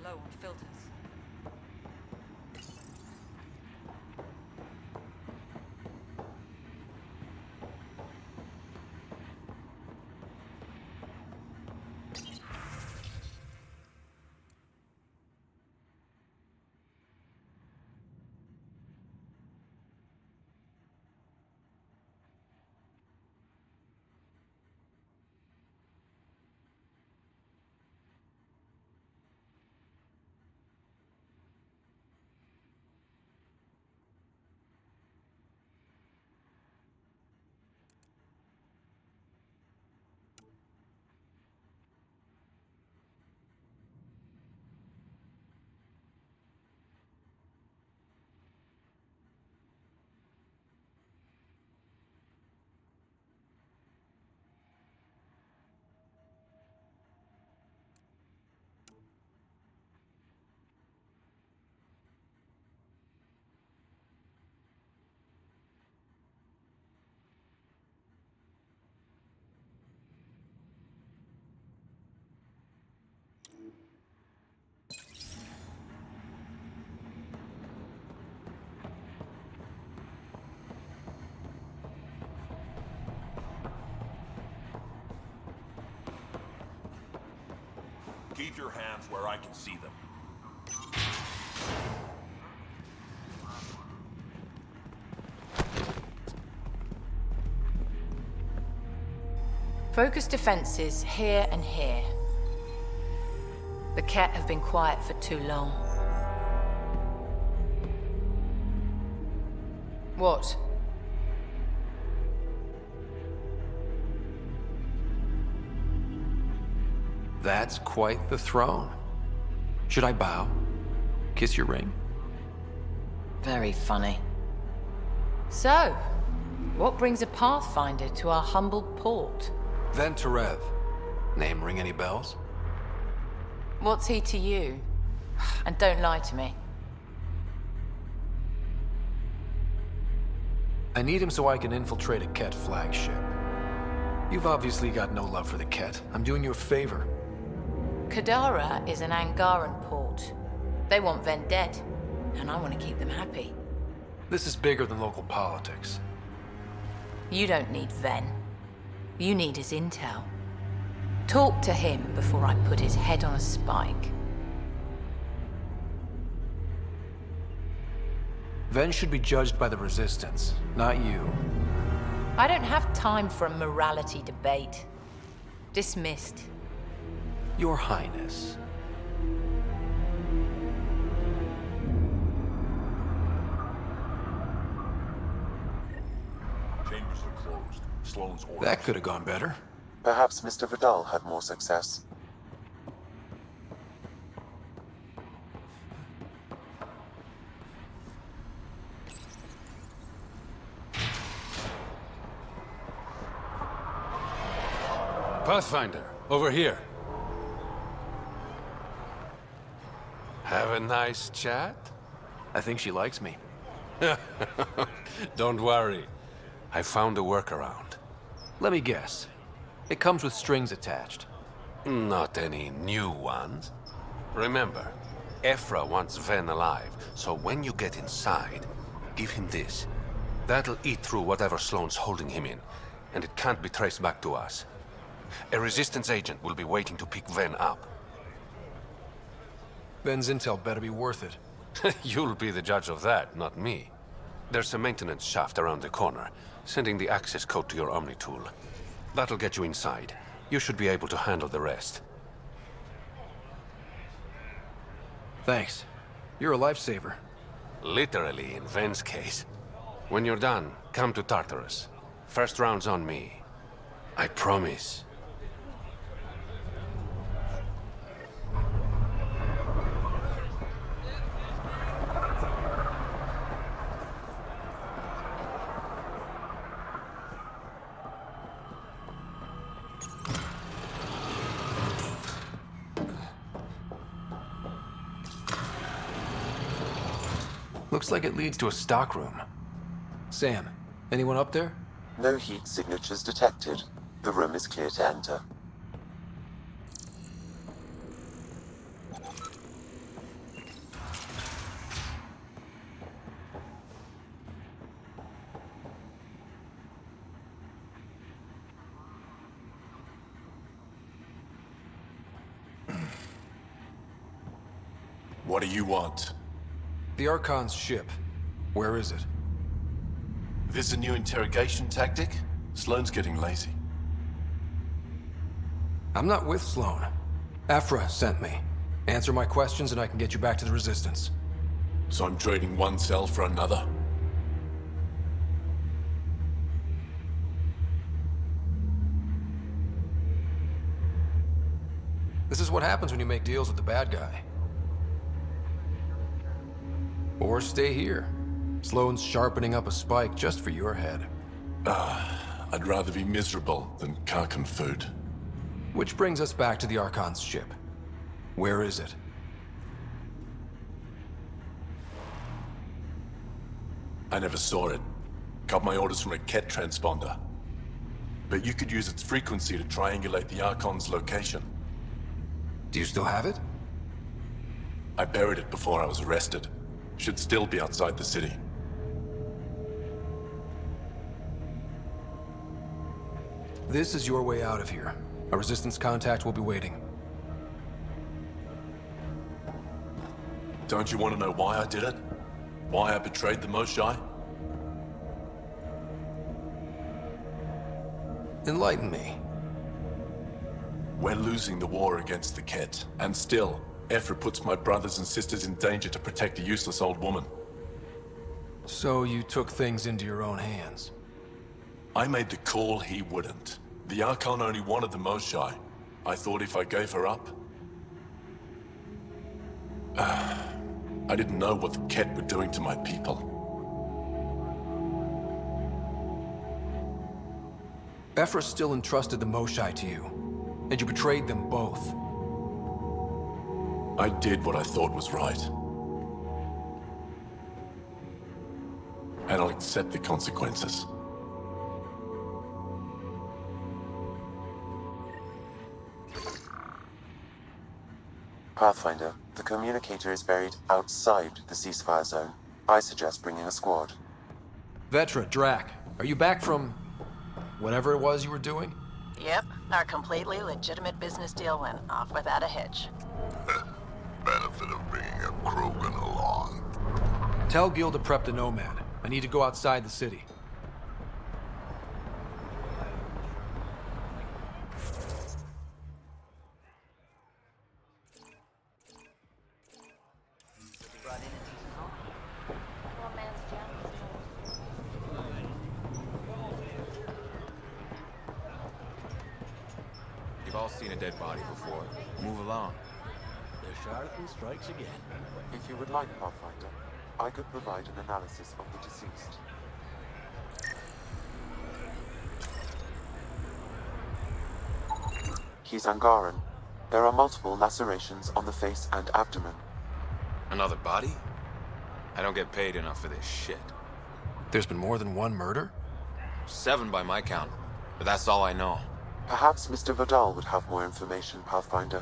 low on filters. Keep your hands where I can see them. Focus defenses here and here. The Kett have been quiet for too long. What? That's quite the throne. Should I bow? Kiss your ring? Very funny. So, what brings a Pathfinder to our humble port? Ven Terev. Name ring any bells? What's he to you? And don't lie to me. I need him so I can infiltrate a Kett flagship. You've obviously got no love for the Kett. I'm doing you a favor. Kadara is an Angaran port. They want Ven dead, and I want to keep them happy. This is bigger than local politics. You don't need Ven. You need his intel. Talk to him before I put his head on a spike. Ven should be judged by the Resistance, not you. I don't have time for a morality debate. Dismissed. Your Highness. Chambers are closed. Sloane's orders. That could have gone better. Perhaps Mr. Vidal had more success. Pathfinder, over here. Have a nice chat? I think she likes me. Don't worry. I found a workaround. Let me guess. It comes with strings attached. Not any new ones. Remember, Ephra wants Ven alive, so when you get inside, give him this. That'll eat through whatever Sloane's holding him in, and it can't be traced back to us. A Resistance agent will be waiting to pick Ven up. Ven's intel better be worth it. You'll be the judge of that, not me. There's a maintenance shaft around the corner, sending the access code to your Omni tool. That'll get you inside. You should be able to handle the rest. Thanks. You're a lifesaver. Literally, in Ven's case. When you're done, come to Tartarus. First round's on me. I promise. Looks like it leads to a stockroom. Sam, anyone up there? No heat signatures detected. The room is clear to enter. What do you want? The Archon's ship. Where is it? This a new interrogation tactic? Sloane's getting lazy. I'm not with Sloane. Aphra sent me. Answer my questions and I can get you back to the Resistance. So I'm trading one cell for another? This is what happens when you make deals with the bad guy. Or stay here. Sloane's sharpening up a spike just for your head. I'd rather be miserable than Karkan food. Which brings us back to the Archon's ship. Where is it? I never saw it. Got my orders from a Kett transponder. But you could use its frequency to triangulate the Archon's location. Do you still have it? I buried it before I was arrested. Should still be outside the city. This is your way out of here. A Resistance contact will be waiting. Don't you want to know why I did it? Why I betrayed the Moshae? Enlighten me. We're losing the war against the Kett, and still, Aphra puts my brothers and sisters in danger to protect a useless old woman. So you took things into your own hands. I made the call he wouldn't. The Archon only wanted the Moshae. I thought if I gave her up... I didn't know what the Kett were doing to my people. Aphra still entrusted the Moshae to you, and you betrayed them both. I did what I thought was right. And I'll accept the consequences. Pathfinder, the communicator is buried outside the ceasefire zone. I suggest bringing a squad. Vetra, Drac, are you back from... whatever it was you were doing? Yep, our completely legitimate business deal went off without a hitch. Benefit of bringing a Krogan along. Tell Gil to prep the Nomad. I need to go outside the city. You've all seen a dead body before. Move along. The charlatan strikes again. If you would like, Pathfinder, I could provide an analysis of the deceased. He's Angaran. There are multiple lacerations on the face and abdomen. Another body? I don't get paid enough for this shit. There's been more than one murder? 7 by my count, but that's all I know. Perhaps Mr. Vidal would have more information, Pathfinder.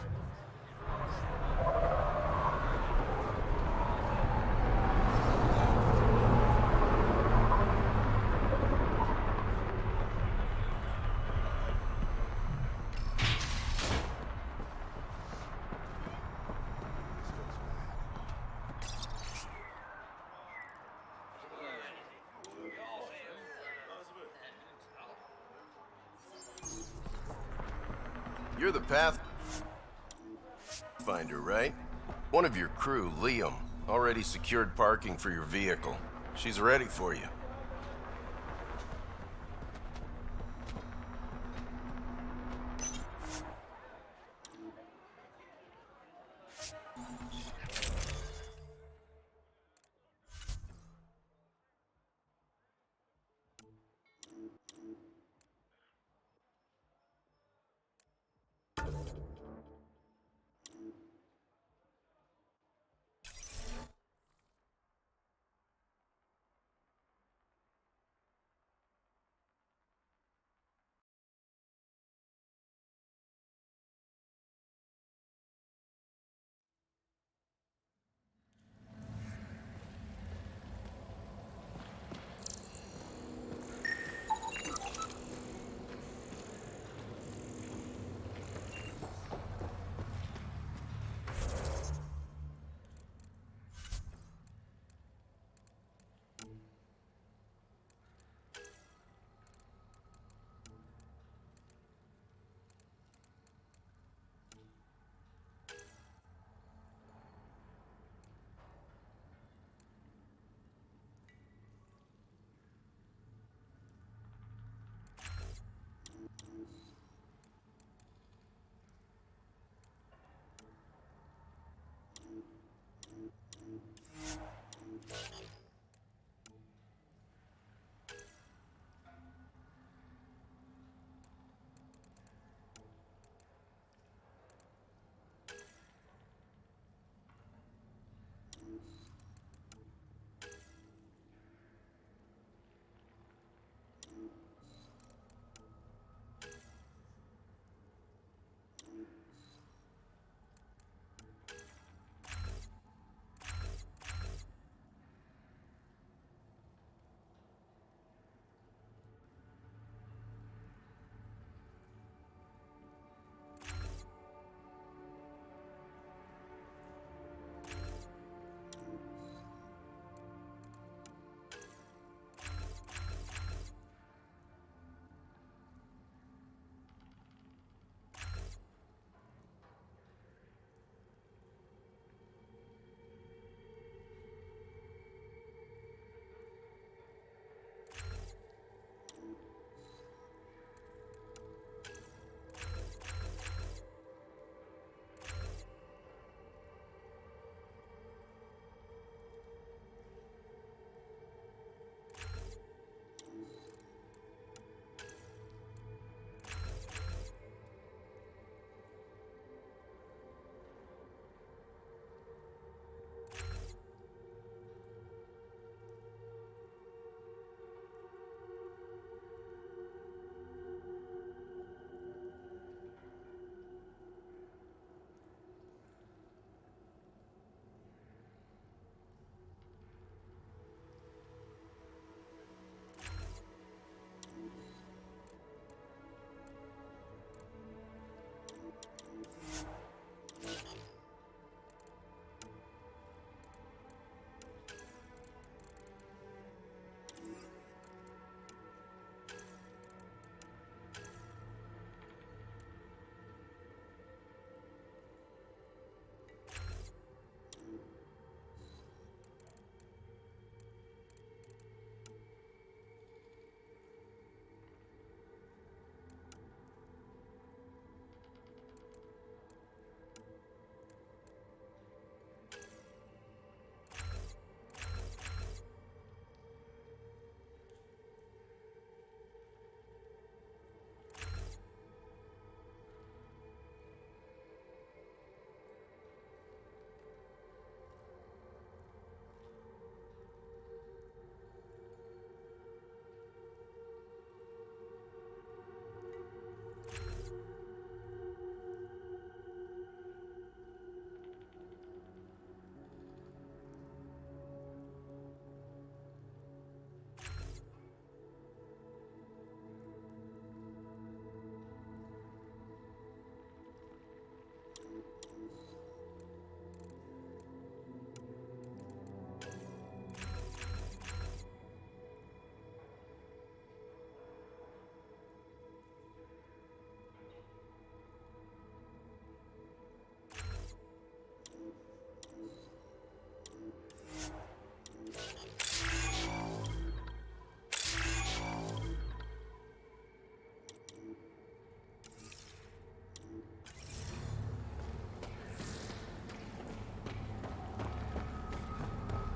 You're the Pathfinder, right? One of your crew, Liam, already secured parking for your vehicle. She's ready for you.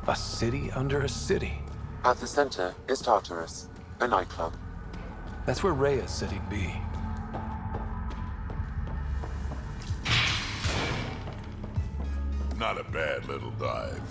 A city under a city. At the center is Tartarus, a nightclub. That's where Rhea said he'd be. Not a bad little dive.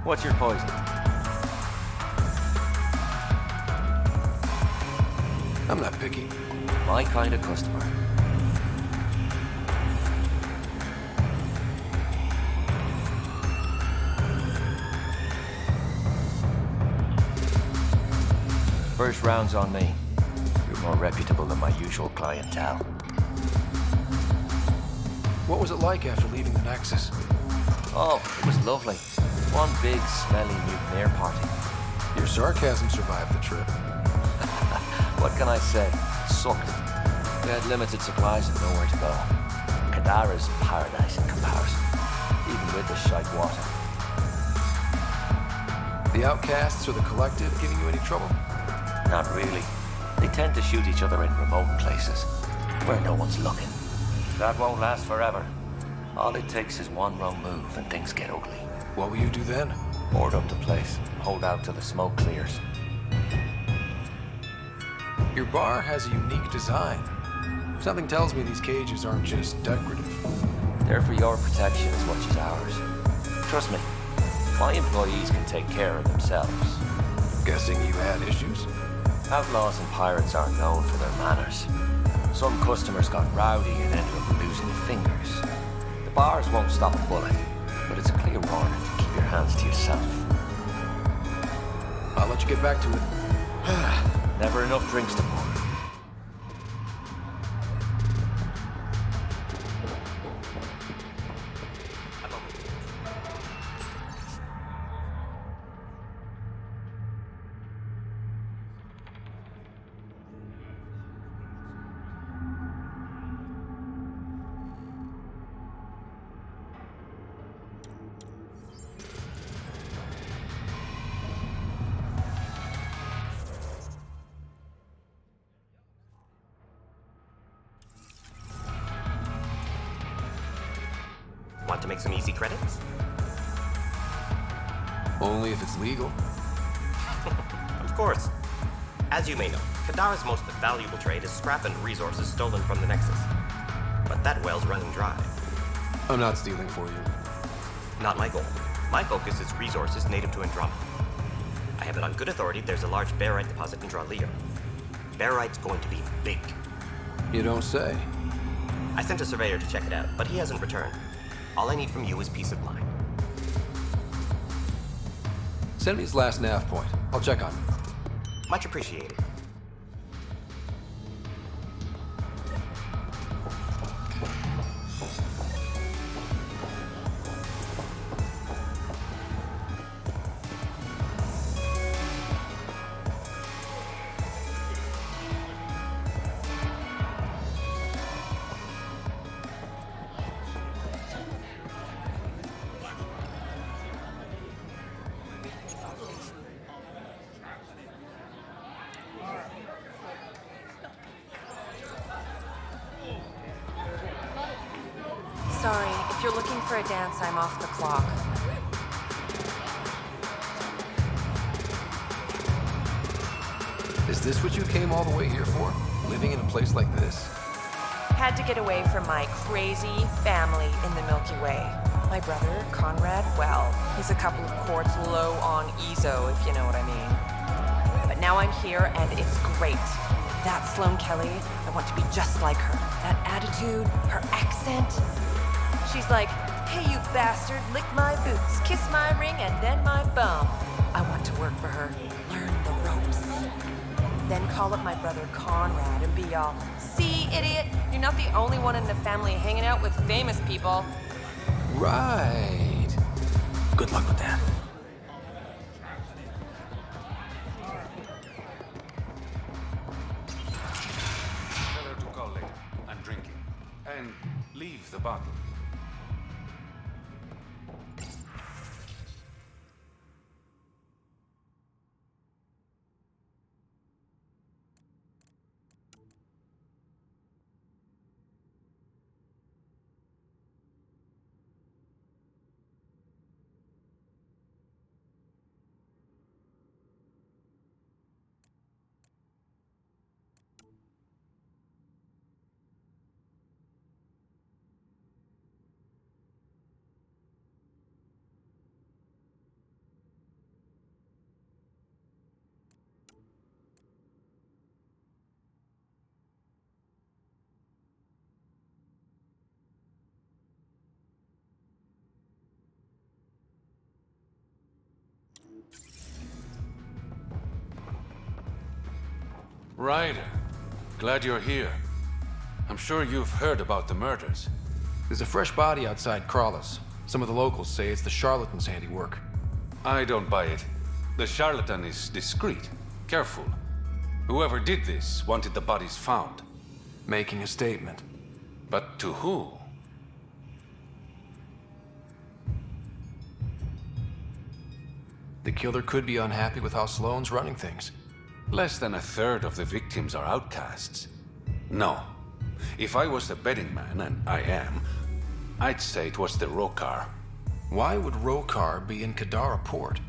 What's your poison? I'm not picky. My kind of customer. First round's on me. You're more reputable than my usual clientele. What was it like after leaving the Nexus? Oh, it was lovely. One big, smelly mutineer party. Your sarcasm survived the trip. What can I say? It sucked. We had limited supplies and nowhere to go. Kadara's paradise in comparison, even with the shite water. The outcasts or the collective giving you any trouble? Not really. They tend to shoot each other in remote places, where no one's looking. That won't last forever. All it takes is one wrong move and things get ugly. What will you do then? Board up the place, hold out till the smoke clears. Your bar has a unique design. Something tells me these cages aren't just decorative. They're for your protection as much as ours. Trust me, my employees can take care of themselves. Guessing you had issues? Outlaws and pirates aren't known for their manners. Some customers got rowdy and ended up losing fingers. The bars won't stop a bullet, but it's a clear warning to keep your hands to yourself. I'll let you get back to it. Never enough drinks to pour. Want to make some easy credits? Only if it's legal. Of course. As you may know, Kadara's most valuable trade is scrap and resources stolen from the Nexus. But that well's running dry. I'm not stealing for you. Not my goal. My focus is resources native to Andromeda. I have it on good authority there's a large barite deposit in Draleo. Barite's going to be big. You don't say. I sent a surveyor to check it out, but he hasn't returned. All I need from you is peace of mind. Send me his last nav point. I'll check on him. Much appreciated. Sorry, if you're looking for a dance, I'm off the clock. Is this what you came all the way here for? Living in a place like this? Had to get away from my crazy family in the Milky Way. My brother, Conrad, well, he's a couple of quarts low on EZO, if you know what I mean. But now I'm here, and it's great. That Sloane Kelly, I want to be just like her. That attitude, her accent. She's like, hey, you bastard, lick my boots, kiss my ring, and then my bum. I want to work for her, learn the ropes. then call up my brother Conrad and be all, "See, idiot, you're not the only one in the family hanging out with famous people." Right. Good luck with that. Tell her to call later. I'm drinking. And leave the bottle. Ryder, glad you're here. I'm sure you've heard about the murders. There's a fresh body outside Crawlers. Some of the locals say it's the charlatan's handiwork. I don't buy it. The charlatan is discreet, careful. Whoever did this wanted the bodies found. Making a statement. But to who? The killer could be unhappy with how Sloane's running things. Less than a third of the victims are outcasts. No. If I was the betting man, and I am, I'd say it was the Rokar. Why would Rokar be in Kadara port?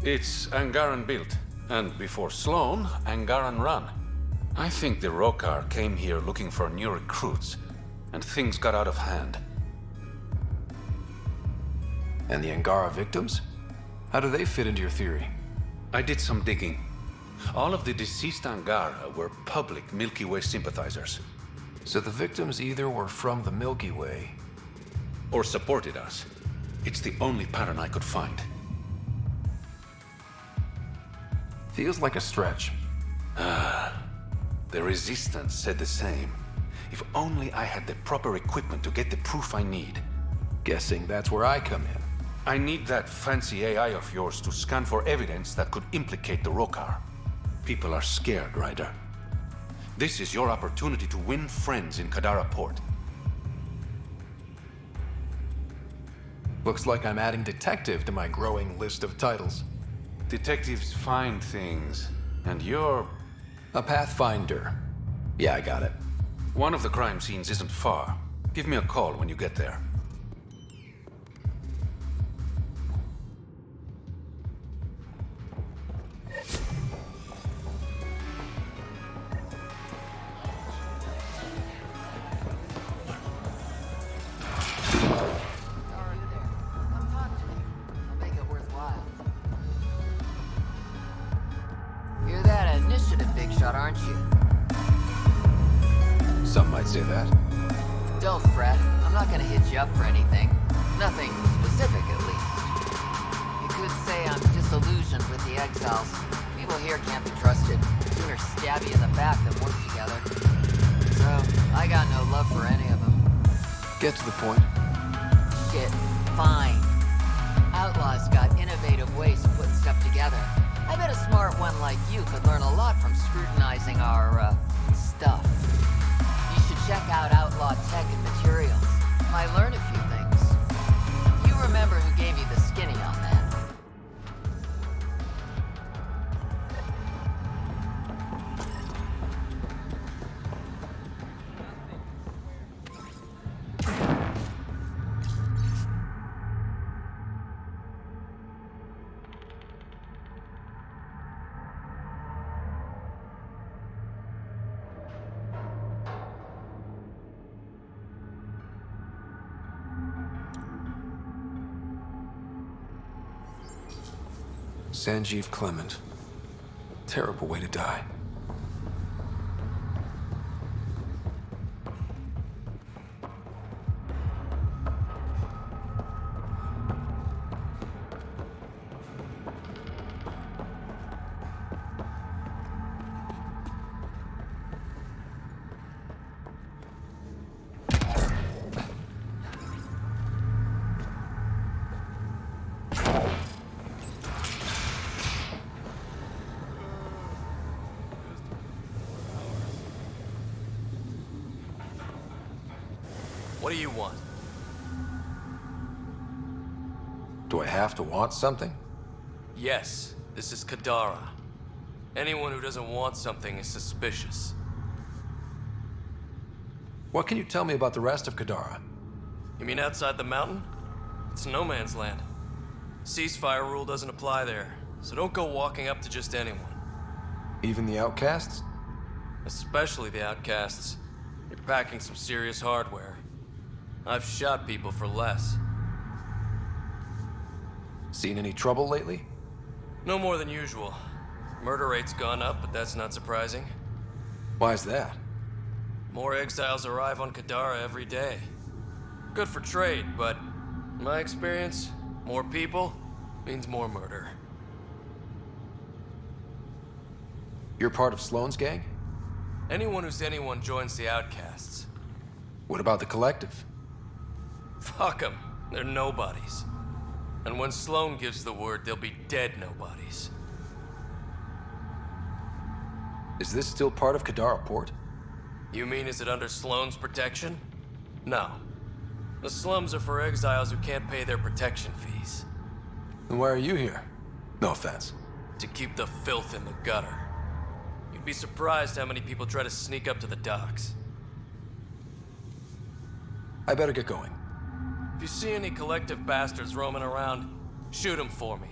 It's Angaran built, and before Sloane, Angaran run. I think the Rokar came here looking for new recruits, and things got out of hand. And the Angara victims? How do they fit into your theory? I did some digging. All of the deceased Angara were public Milky Way sympathizers. So the victims either were from the Milky Way... or supported us. It's the only pattern I could find. Feels like a stretch. The Resistance said the same. If only I had the proper equipment to get the proof I need. Guessing that's where I come in. I need that fancy AI of yours to scan for evidence that could implicate the Rokar. People are scared, Ryder. This is your opportunity to win friends in Kadara Port. Looks like I'm adding detective to my growing list of titles. Detectives find things, and you're... a Pathfinder. Yeah, I got it. One of the crime scenes isn't far. Give me a call when you get there. You're that initiative big shot, aren't you? Some might say that. Don't fret. I'm not gonna hit you up for anything. Nothing specific, at least. You could say I'm disillusioned with the exiles. People here can't be trusted. Sooner stab you in the back than work together. So, I got no love for any of them. Get to the point. Shit. Fine. Outlaws got innovative ways of putting stuff together. I bet a smart one like you could learn a lot from scrutinizing our, stuff. You should check out Outlaw Tech and Materials. Might learn a few things. You remember who gave you the skinny on that? Sanjeev Clement. Terrible way to die. What do you want? Do I have to want something? Yes, this is Kadara. Anyone who doesn't want something is suspicious. What can you tell me about the rest of Kadara? You mean outside the mountain? It's no man's land. Ceasefire rule doesn't apply there, so don't go walking up to just anyone. Even the outcasts? Especially the outcasts. You're packing some serious hardware. I've shot people for less. Seen any trouble lately? No more than usual. Murder rate's gone up, but that's not surprising. Why's that? More exiles arrive on Kadara every day. Good for trade, but in my experience, more people means more murder. You're part of Sloane's gang? Anyone who's anyone joins the outcasts. What about the Collective? Fuck them. They're nobodies. And when Sloane gives the word, they'll be dead nobodies. Is this still part of Kadara Port? You mean is it under Sloane's protection? No. The slums are for exiles who can't pay their protection fees. Then why are you here? No offense. To keep the filth in the gutter. You'd be surprised how many people try to sneak up to the docks. I better get going. If you see any Collective bastards roaming around, shoot them for me.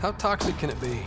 How toxic can it be?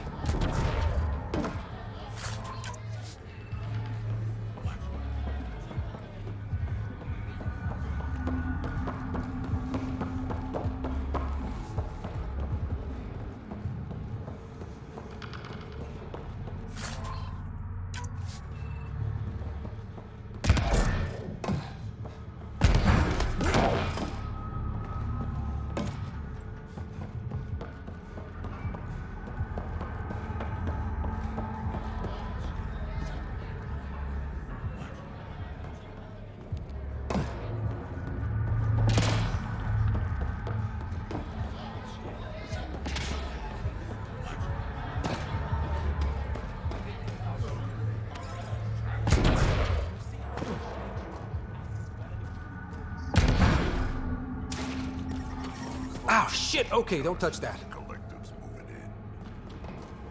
Oh, shit! Okay, don't touch that. Collectives moving in.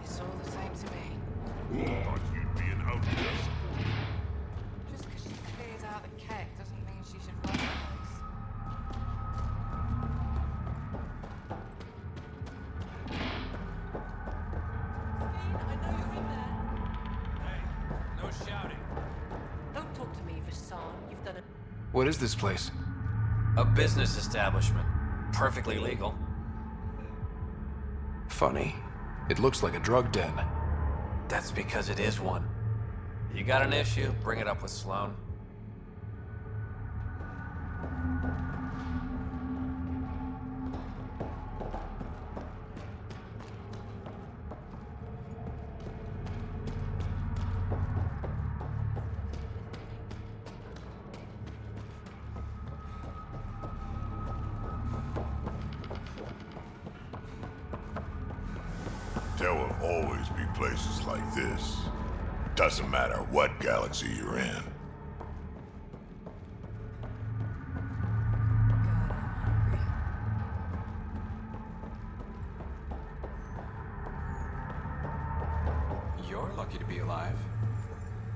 It's all the same to me. Thought you'd be an outcast. Just because she cleared out the Kett doesn't mean she should run the place. I know you're in there. Hey, no shouting. Don't talk to me, Vassan. You've done it. What is this place? A business establishment. Perfectly legal. Funny. It looks like a drug den. That's because it is one. You got an issue, bring it up with Sloane. There will always be places like this. Doesn't matter what galaxy you're in. We're lucky to be alive.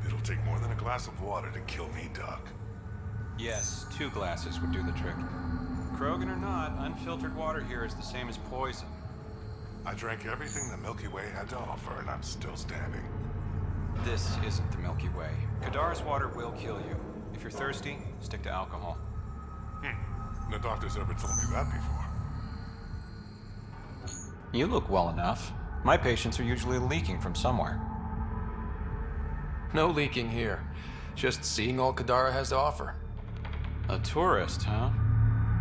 It'll take more than a glass of water to kill me, Doc. Yes, 2 glasses would do the trick. Krogan or not, unfiltered water here is the same as poison. I drank everything the Milky Way had to offer, and I'm still standing. This isn't the Milky Way. Kadara's water will kill you. If you're thirsty, stick to alcohol. No doctor's ever told me that before. You look well enough. My patients are usually leaking from somewhere. No leaking here. Just seeing all Kadara has to offer. A tourist, huh?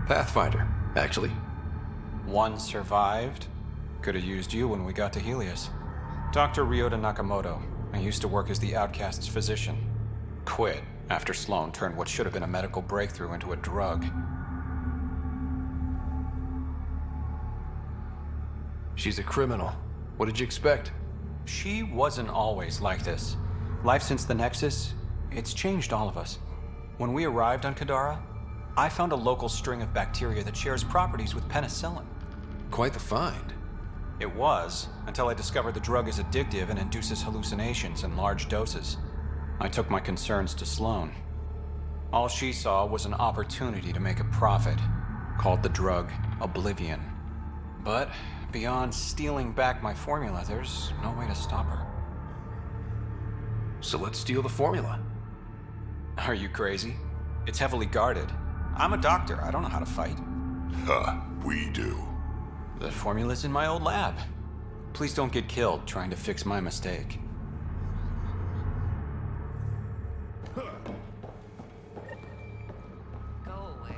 Pathfinder, actually. One survived. Could have used you when we got to Helios. Dr. Ryota Nakamoto. I used to work as the Outcast's physician. Quit after Sloan turned what should have been a medical breakthrough into a drug. She's a criminal. What did you expect? She wasn't always like this. Life since the Nexus, it's changed all of us. When we arrived on Kadara, I found a local string of bacteria that shares properties with penicillin. Quite the find. It was, until I discovered the drug is addictive and induces hallucinations in large doses. I took my concerns to Sloan. All she saw was an opportunity to make a profit, called the drug Oblivion. But beyond stealing back my formula, there's no way to stop her. So let's steal the formula. Are you crazy? It's heavily guarded. I'm a doctor. I don't know how to fight. We do. The formula's in my old lab. Please don't get killed trying to fix my mistake. Go away.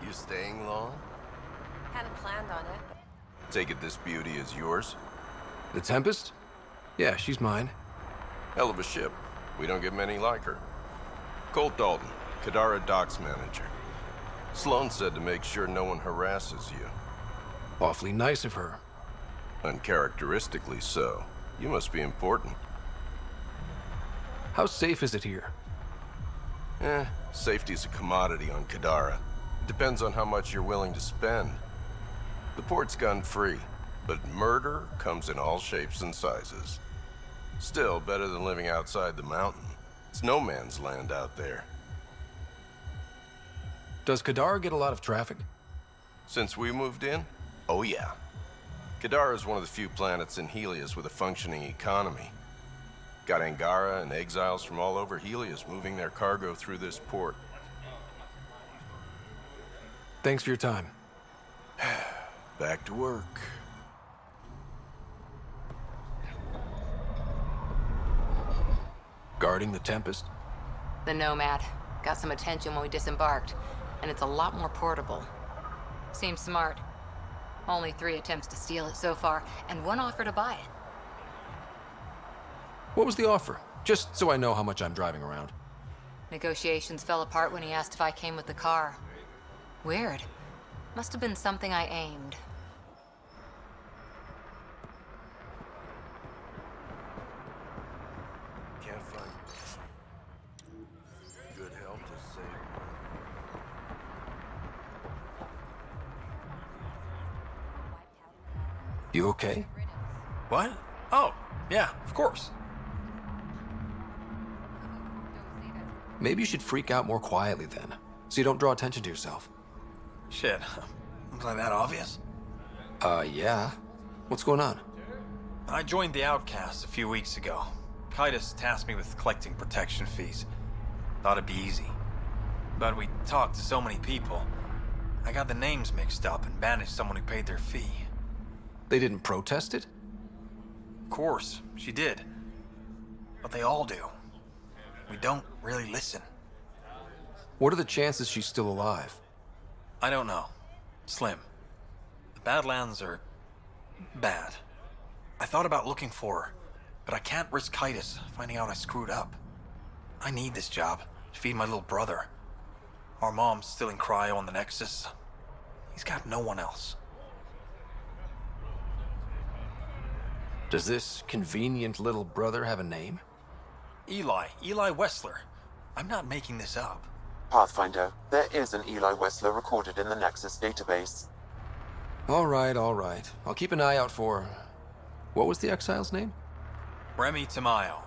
You staying long? Hadn't planned on it. Take it this beauty is yours? The Tempest? Yeah, she's mine. Hell of a ship. We don't get many like her. Colt Dalton, Kadara Docks Manager. Sloan said to make sure no one harasses you. Awfully nice of her. Uncharacteristically so. You must be important. How safe is it here? Safety's a commodity on Kadara. Depends on how much you're willing to spend. The port's gun-free, but murder comes in all shapes and sizes. Still, better than living outside the mountain. It's no man's land out there. Does Kadara get a lot of traffic? Since we moved in? Oh yeah. Kadara is one of the few planets in Helios with a functioning economy. Got Angara and exiles from all over Helios moving their cargo through this port. Thanks for your time. Back to work. Guarding the Tempest? The Nomad. Got some attention when we disembarked, and it's a lot more portable. Seems smart. Only 3 attempts to steal it so far, and 1 offer to buy it. What was the offer? Just so I know how much I'm driving around. Negotiations fell apart when he asked if I came with the car. Weird. Must have been something I aimed. Can't find good help to save. You okay? What? Oh, yeah, of course. Maybe you should freak out more quietly then, so you don't draw attention to yourself. Shit. Was I that obvious? Yeah. What's going on? I joined the Outcasts a few weeks ago. Kitus tasked me with collecting protection fees. Thought it'd be easy. But we talked to so many people. I got the names mixed up and banished someone who paid their fee. They didn't protest it? Of course, she did. But they all do. We don't really listen. What are the chances she's still alive? I don't know. Slim. The Badlands are bad. I thought about looking for her, but I can't risk Kitus finding out I screwed up. I need this job to feed my little brother. Our mom's still in cryo on the Nexus. He's got no one else. Does this convenient little brother have a name? Eli Wessler. I'm not making this up. Pathfinder, there is an Eli Wessler recorded in the Nexus database. All right. I'll keep an eye out for... What was the exile's name? Remy Tamayo.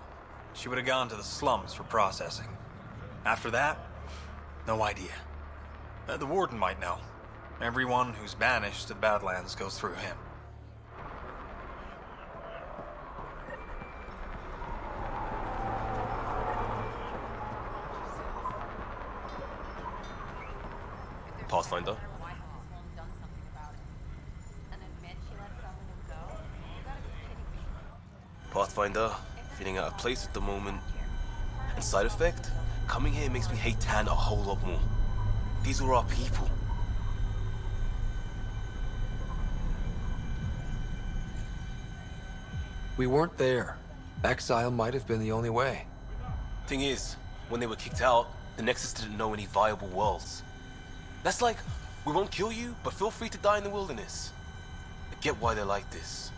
She would have gone to the slums for processing. After that, no idea. The Warden might know. Everyone who's banished to the Badlands goes through him. Pathfinder. Pathfinder, feeling out of place at the moment. And side effect, coming here makes me hate Tan a whole lot more. These are our people. We weren't there. Exile might have been the only way. Thing is, when they were kicked out, the Nexus didn't know any viable worlds. That's like, we won't kill you, but feel free to die in the wilderness. I get why they're like this.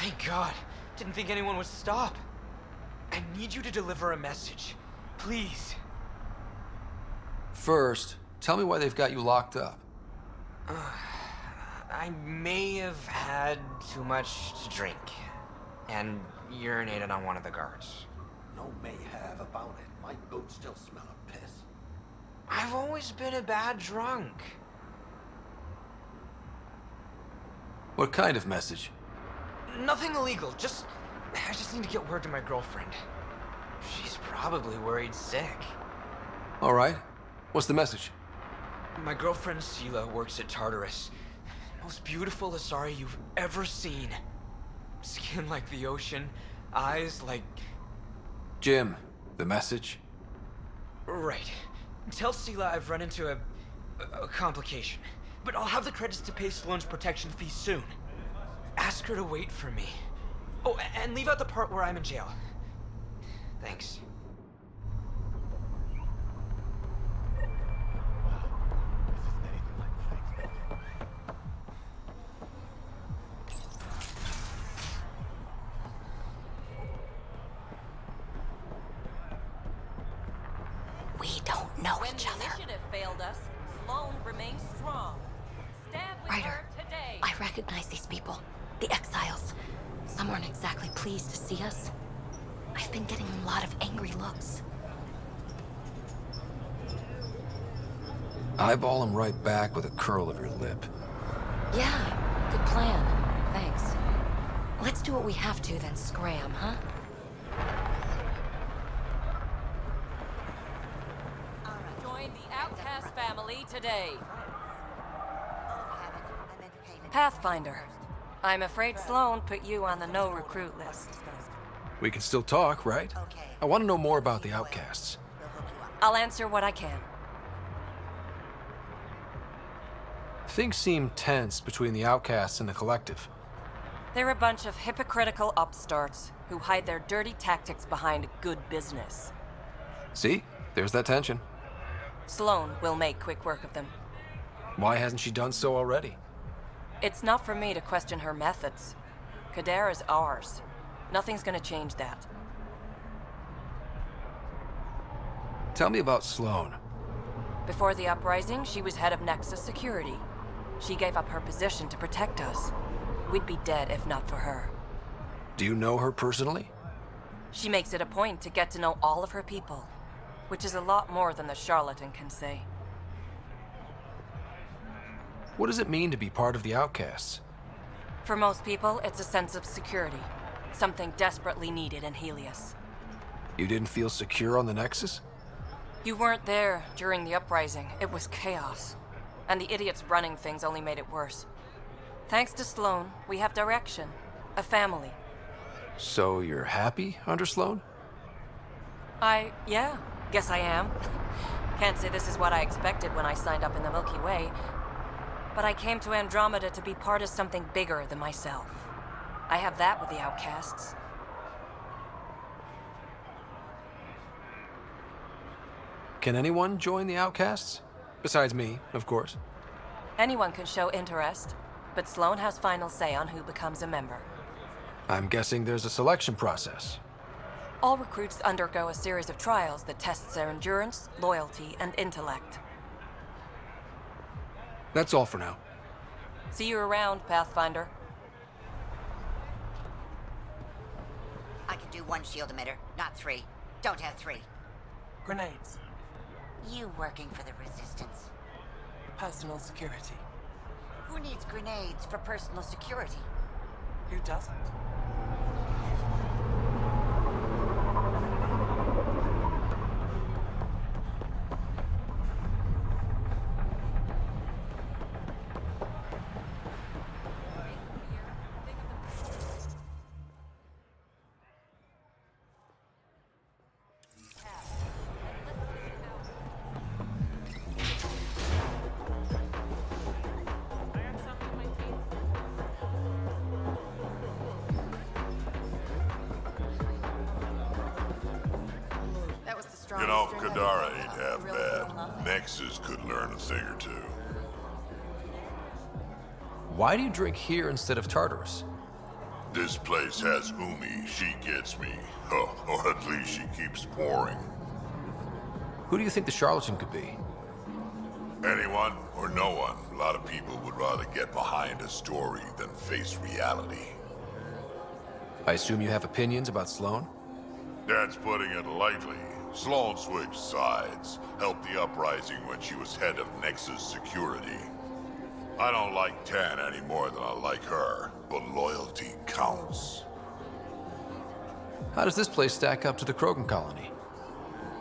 Thank God. Didn't think anyone would stop. I need you to deliver a message. Please. First, tell me why they've got you locked up. I may have had too much to drink. And urinated on one of the guards. No may have about it. My boots still smell of piss. I've always been a bad drunk. What kind of message? Nothing illegal, I just need to get word to my girlfriend. She's probably worried sick. All right. What's the message? My girlfriend Sela works at Tartarus. Most beautiful Asari you've ever seen. Skin like the ocean, eyes like... Jim, the message? Right. Tell Sela I've run into a complication. But I'll have the credits to pay Sloane's protection fee soon. Ask her to wait for me. Oh, and leave out the part where I'm in jail. Thanks. We don't know When each the other. initiative failed us, Sloane remains strong. Stand with Ryder, her today. I recognize these people. The exiles. Some weren't exactly pleased to see us. I've been getting a lot of angry looks. Eyeball him right back with a curl of your lip. Yeah, good plan. Thanks. Let's do what we have to, then scram, huh? Join the Outcast family today. Pathfinder. I'm afraid Sloane put you on the no-recruit list. We can still talk, right? I want to know more about the outcasts. I'll answer what I can. Things seem tense between the outcasts and the collective. They're a bunch of hypocritical upstarts who hide their dirty tactics behind good business. See? There's that tension. Sloane will make quick work of them. Why hasn't she done so already? It's not for me to question her methods. Kadara's ours. Nothing's gonna change that. Tell me about Sloane. Before the uprising, she was head of Nexus security. She gave up her position to protect us. We'd be dead if not for her. Do you know her personally? She makes it a point to get to know all of her people, which is a lot more than the charlatan can say. What does it mean to be part of the outcasts? For most people, it's a sense of security. Something desperately needed in Helios. You didn't feel secure on the Nexus? You weren't there during the uprising. It was chaos. And the idiots running things only made it worse. Thanks to Sloane, we have direction. A family. So you're happy under Sloane? Yeah, guess I am. Can't say this is what I expected when I signed up in the Milky Way. But I came to Andromeda to be part of something bigger than myself. I have that with the outcasts. Can anyone join the outcasts? Besides me, of course. Anyone can show interest, but Sloane has final say on who becomes a member. I'm guessing there's a selection process. All recruits undergo a series of trials that tests their endurance, loyalty, and intellect. That's all for now. See you around, Pathfinder. I can do one shield emitter, not 3. Don't have 3. Grenades. You working for the Resistance? Personal security. Who needs grenades for personal security? Who doesn't? You know, Kadara ain't half bad. Nexus could learn a thing or two. Why do you drink here instead of Tartarus? This place has Umi. She gets me. Or at least she keeps pouring. Who do you think the charlatan could be? Anyone or no one. A lot of people would rather get behind a story than face reality. I assume you have opinions about Sloan? That's putting it lightly. Sloan switched sides, helped the uprising when she was head of Nexus security. I don't like Tan any more than I like her, but loyalty counts. How does this place stack up to the Krogan colony?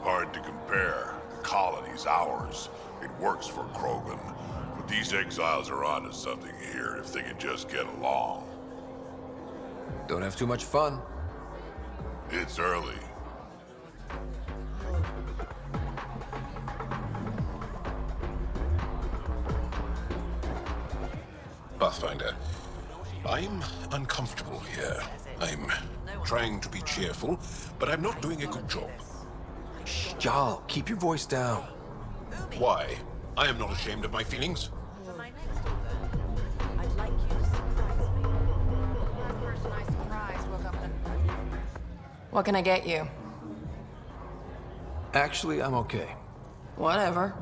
Hard to compare. The colony's ours. It works for Krogan. But these exiles are onto something here if they can just get along. Don't have too much fun. It's early. Pathfinder, I'm uncomfortable here. I'm trying to be cheerful, but I'm not doing a good job. Shh, Jal, keep your voice down. Why? I am not ashamed of my feelings. What can I get you? Actually, I'm okay. Whatever.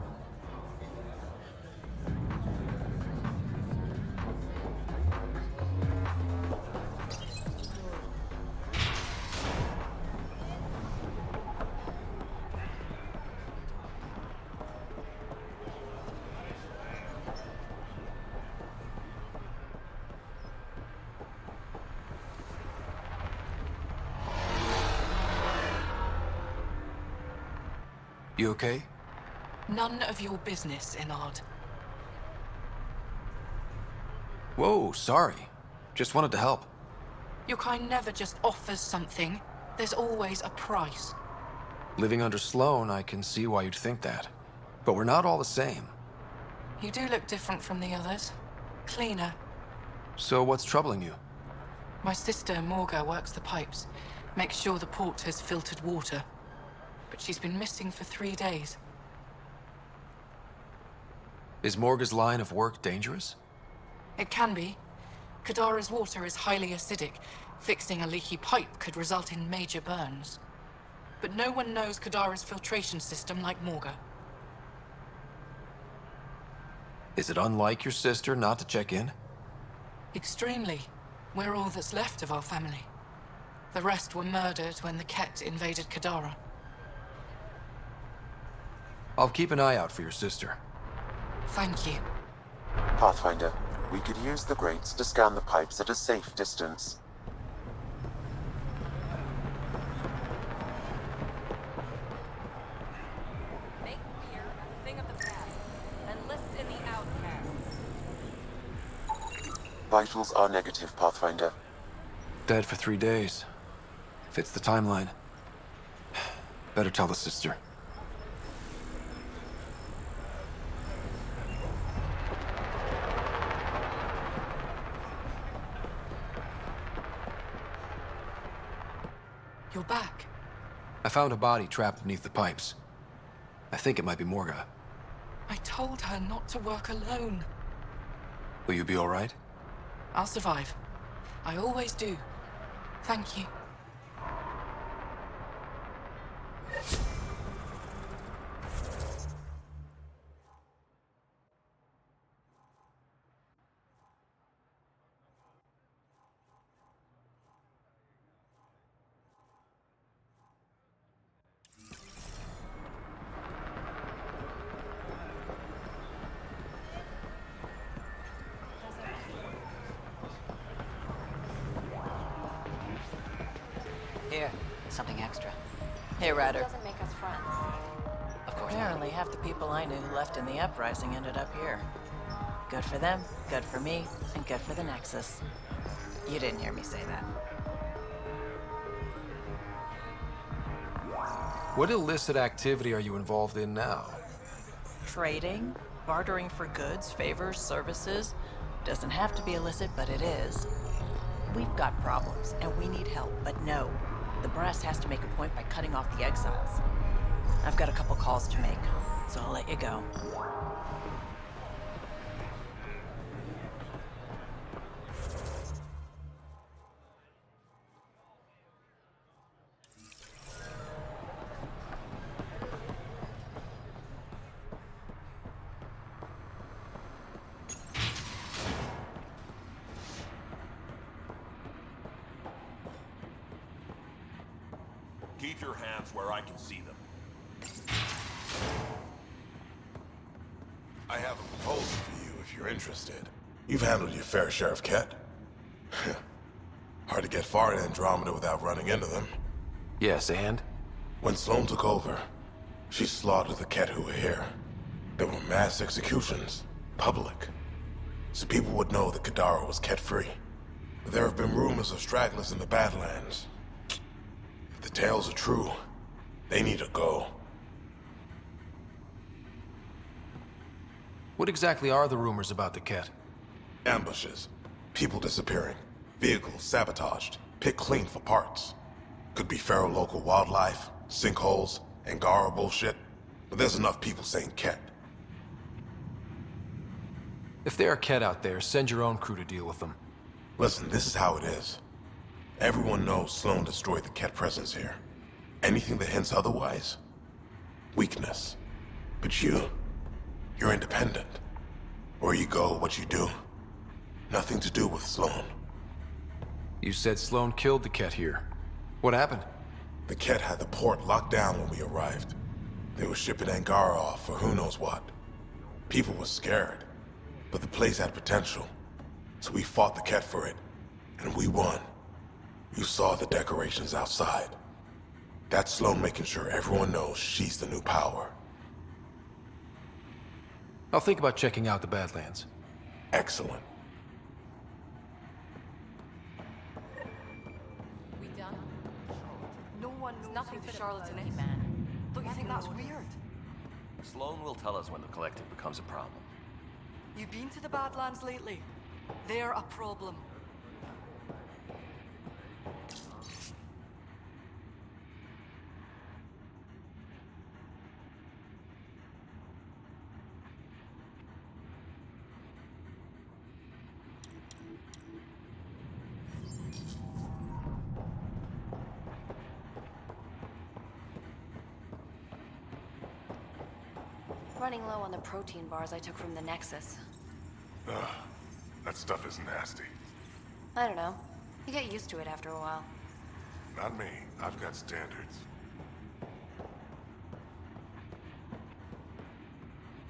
You okay? None of your business, Enard. Whoa, sorry. Just wanted to help. Your kind never just offers something. There's always a price. Living under Sloan, I can see why you'd think that. But we're not all the same. You do look different from the others. Cleaner. So what's troubling you? My sister, Morga, works the pipes. Makes sure the port has filtered water. But she's been missing for 3 days. Is Morga's line of work dangerous? It can be. Kadara's water is highly acidic. Fixing a leaky pipe could result in major burns. But no one knows Kadara's filtration system like Morga. Is it unlike your sister not to check in? Extremely. We're all that's left of our family. The rest were murdered when the Kett invaded Kadara. I'll keep an eye out for your sister. Thank you. Pathfinder, we could use the grates to scan the pipes at a safe distance. Make fear a thing of the past. Enlist in the outcasts. Vitals are negative, Pathfinder. Dead for 3 days. Fits the timeline. Better tell the sister. You're back. I found a body trapped beneath the pipes. I think it might be Morga. I told her not to work alone. Will you be all right? I'll survive. I always do. Thank you. Here, something extra. Hey, Ryder. Doesn't make us friends. Of course not. Apparently, half the people I knew who left in the uprising ended up here. Good for them, good for me, and good for the Nexus. You didn't hear me say that. What illicit activity are you involved in now? Trading, bartering for goods, favors, services. Doesn't have to be illicit, but it is. We've got problems, and we need help, but no. The brass has to make a point by cutting off the exiles. I've got a couple calls to make, so I'll let you go. Keep your hands where I can see them. I have a proposal for you if you're interested. You've handled your fair share of Kett. Hard to get far in Andromeda without running into them. Yes, and? When Sloane took over, she slaughtered the Kett who were here. There were mass executions, public. So people would know that Kadara was Kett-free. But there have been rumors of stragglers in the Badlands. If the tales are true, they need to go. What exactly are the rumors about the Kett? Ambushes, people disappearing, vehicles sabotaged, picked clean for parts. Could be feral local wildlife, sinkholes, Angara bullshit. But there's enough people saying Kett. If there are Kett out there, send your own crew to deal with them. Listen, this is how it is. Everyone knows Sloane destroyed the Kett presence here. Anything that hints otherwise, weakness. But you're independent. Where you go, what you do. Nothing to do with Sloane. You said Sloane killed the Kett here. What happened? The Kett had the port locked down when we arrived. They were shipping Angara off for who knows what. People were scared, but the place had potential. So we fought the Kett for it, and we won. You saw the decorations outside. That's Sloane making sure everyone knows she's the new power. I'll think about checking out the Badlands. Excellent. We done? No one knows nothing for charlatan is. Man. Don't you think that's weird? Sloane will tell us when the Collective becomes a problem. You been to the Badlands lately? They're a problem. Running low on the protein bars I took from the Nexus. Ugh, that stuff is nasty. I don't know. You get used to it after a while. Not me. I've got standards.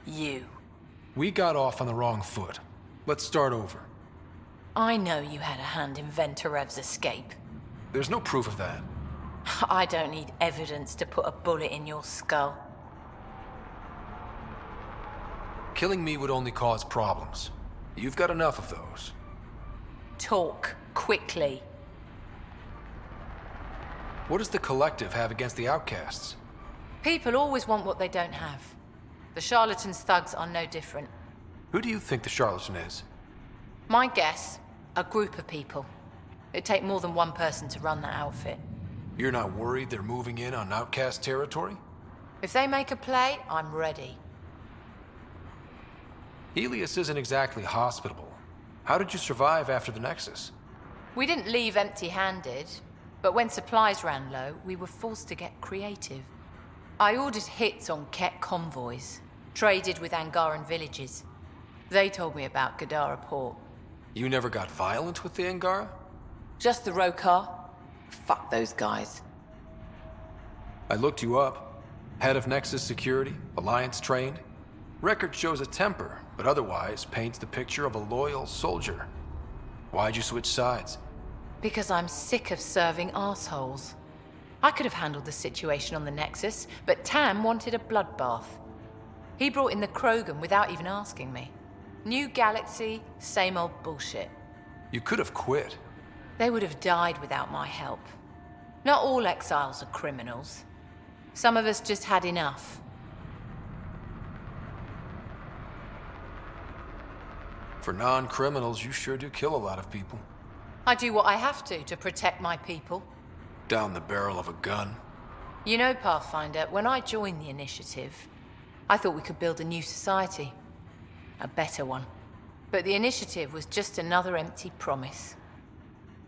You. We got off on the wrong foot. Let's start over. I know you had a hand in Venturev's escape. There's no proof of that. I don't need evidence to put a bullet in your skull. Killing me would only cause problems. You've got enough of those. Talk quickly. What does the Collective have against the outcasts? People always want what they don't have. The charlatans' thugs are no different. Who do you think the charlatan is? My guess, a group of people. It'd take more than one person to run that outfit. You're not worried they're moving in on outcast territory? If they make a play, I'm ready. Helios isn't exactly hospitable. How did you survive after the Nexus? We didn't leave empty-handed, but when supplies ran low, we were forced to get creative. I ordered hits on Kett convoys, traded with Angaran villages. They told me about Kadara Port. You never got violent with the Angara? Just the Rokar. Fuck those guys. I looked you up. Head of Nexus security, Alliance trained. Record shows a temper, but otherwise paints the picture of a loyal soldier. Why'd you switch sides? Because I'm sick of serving assholes. I could have handled the situation on the Nexus, but Tam wanted a bloodbath. He brought in the Krogan without even asking me. New galaxy, same old bullshit. You could have quit. They would have died without my help. Not all exiles are criminals. Some of us just had enough. For non-criminals, you sure do kill a lot of people. I do what I have to protect my people. Down the barrel of a gun. You know, Pathfinder, when I joined the Initiative, I thought we could build a new society. A better one. But the Initiative was just another empty promise.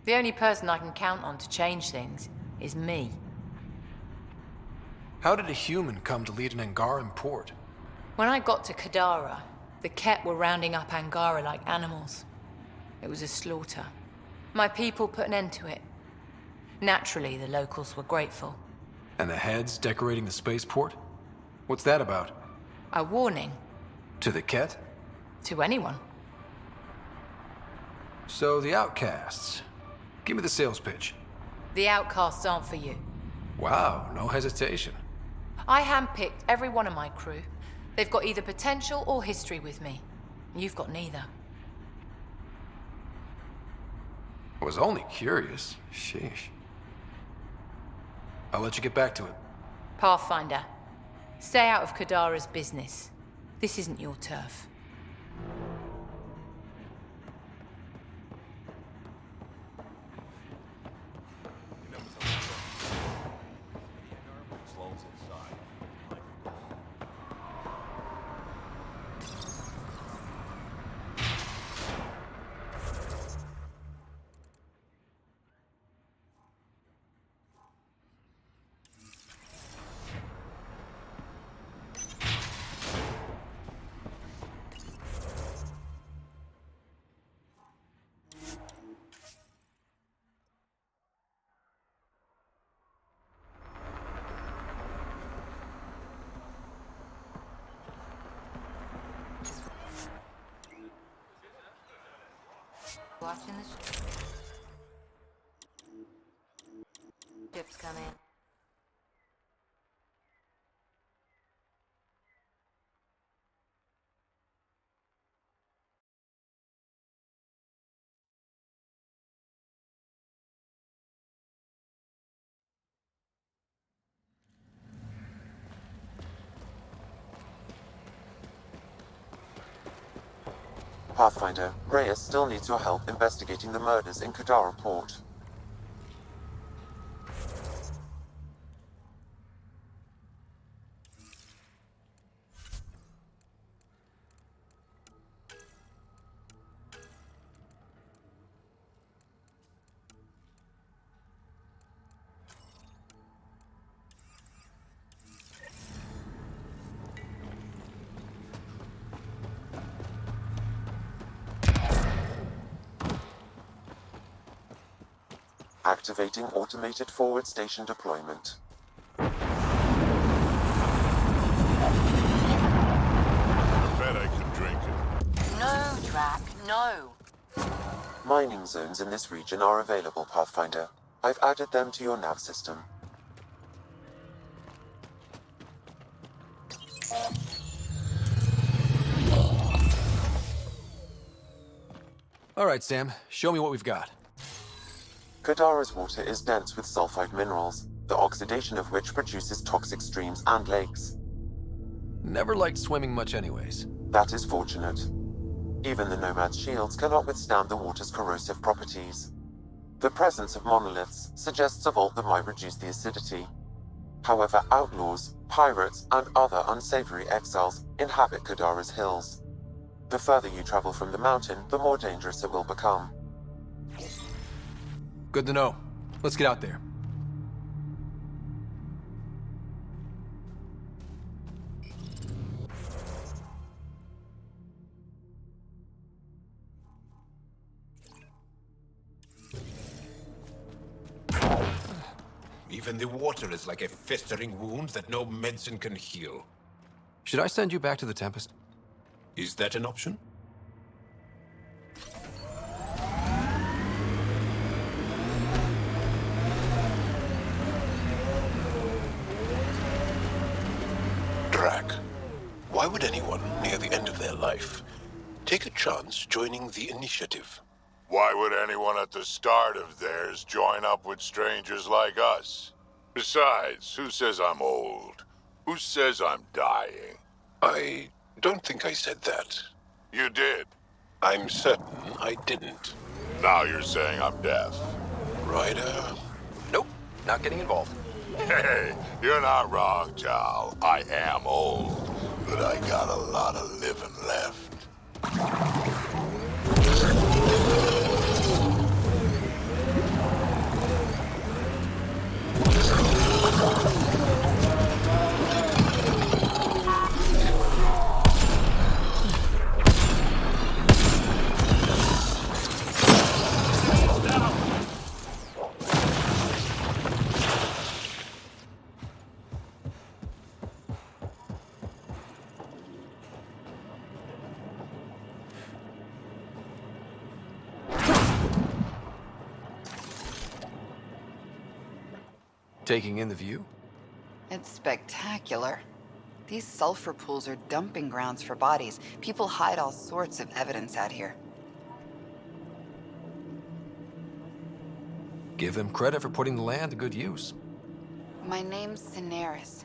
The only person I can count on to change things is me. How did a human come to lead an Angaran port? When I got to Kadara, the Kett were rounding up Angara like animals. It was a slaughter. My people put an end to it. Naturally, the locals were grateful. And the heads decorating the spaceport? What's that about? A warning. To the Kett? To anyone. So the outcasts. Give me the sales pitch. The outcasts aren't for you. Wow, no hesitation. I handpicked every one of my crew. They've got either potential or history with me. You've got neither. I was only curious. Sheesh. I'll let you get back to it. Pathfinder, stay out of Kadara's business. This isn't your turf. Watching the ships come in. Pathfinder, Reyes still needs your help investigating the murders in Kadara Port. Activating automated forward station deployment. I bet I could drink it. No, Drac, no. Mining zones in this region are available, Pathfinder. I've added them to your nav system. All right, Sam. Show me what we've got. Kadara's water is dense with sulfide minerals, the oxidation of which produces toxic streams and lakes. Never liked swimming much anyways. That is fortunate. Even the Nomad's shields cannot withstand the water's corrosive properties. The presence of monoliths suggests a vault that might reduce the acidity. However, outlaws, pirates, and other unsavory exiles inhabit Kadara's hills. The further you travel from the mountain, the more dangerous it will become. Good to know. Let's get out there. Even the water is like a festering wound that no medicine can heal. Should I send you back to the Tempest? Is that an option? Drac, why would anyone near the end of their life take a chance joining the Initiative? Why would anyone at the start of theirs join up with strangers like us? Besides, who says I'm old? Who says I'm dying? I don't think I said that. You did. I'm certain I didn't. Now you're saying I'm deaf. Ryder? Nope, not getting involved. Hey, you're not wrong, Chow. I am old, but I got a lot of living left. Taking in the view? It's spectacular. These sulfur pools are dumping grounds for bodies. People hide all sorts of evidence out here. Give them credit for putting the land to good use. My name's Cineris.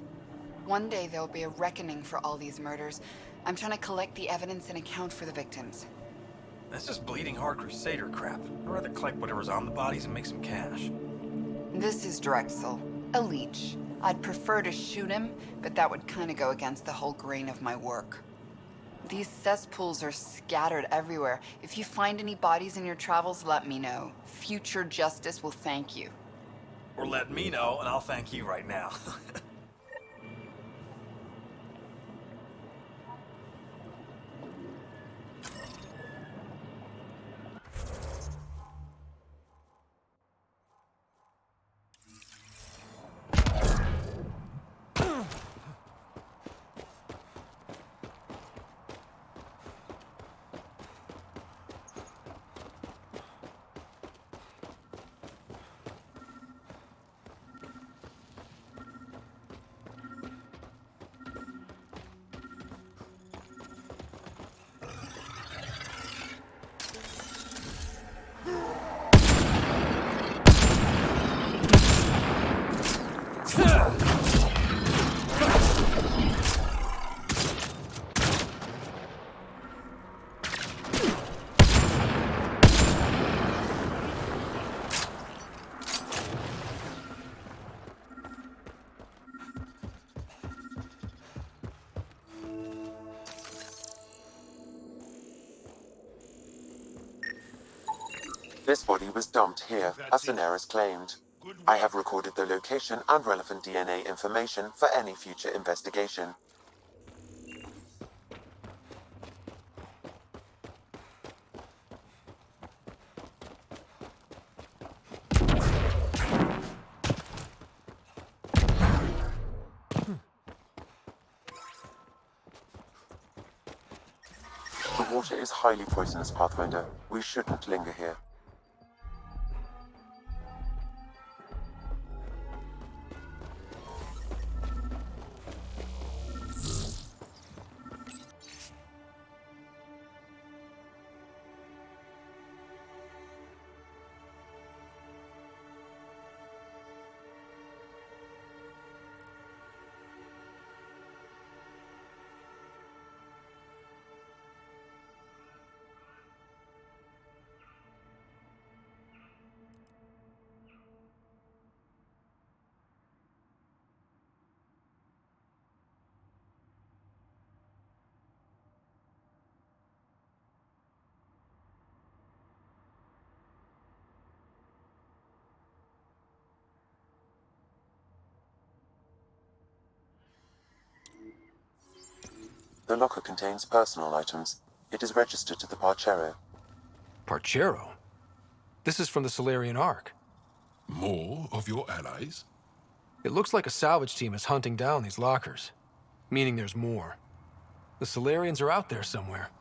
One day there'll be a reckoning for all these murders. I'm trying to collect the evidence and account for the victims. That's just bleeding heart crusader crap. I'd rather collect whatever's on the bodies and make some cash. This is Drexel, a leech. I'd prefer to shoot him, but that would kind of go against the whole grain of my work. These cesspools are scattered everywhere. If you find any bodies in your travels, let me know. Future justice will thank you. Or let me know, and I'll thank you right now. This body was dumped here, as Cineris claimed. I have recorded the location and relevant DNA information for any future investigation. The water is highly poisonous, Pathfinder. We shouldn't linger here. The locker contains personal items. It is registered to the Parchero. Parchero? This is from the Solarian Ark. More of your allies? It looks like a salvage team is hunting down these lockers, meaning there's more. The Solarians are out there somewhere.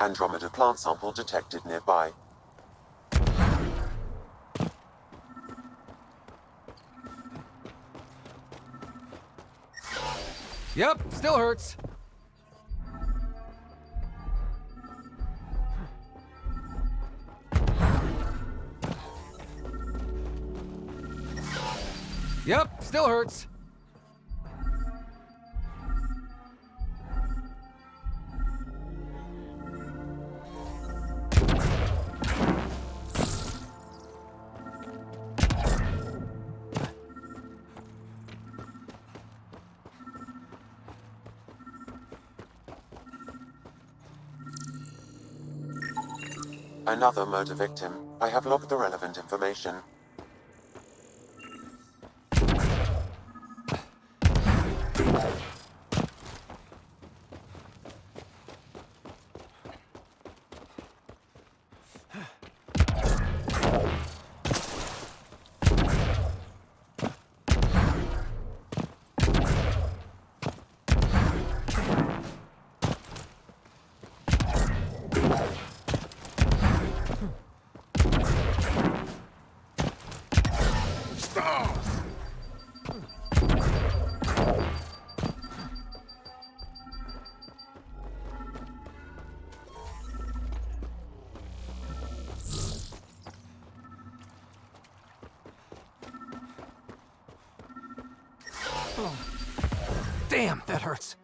Andromeda plant sample detected nearby. Yep, still hurts. Yep, still hurts. Another murder victim. I have logged the relevant information. Damn, that hurts.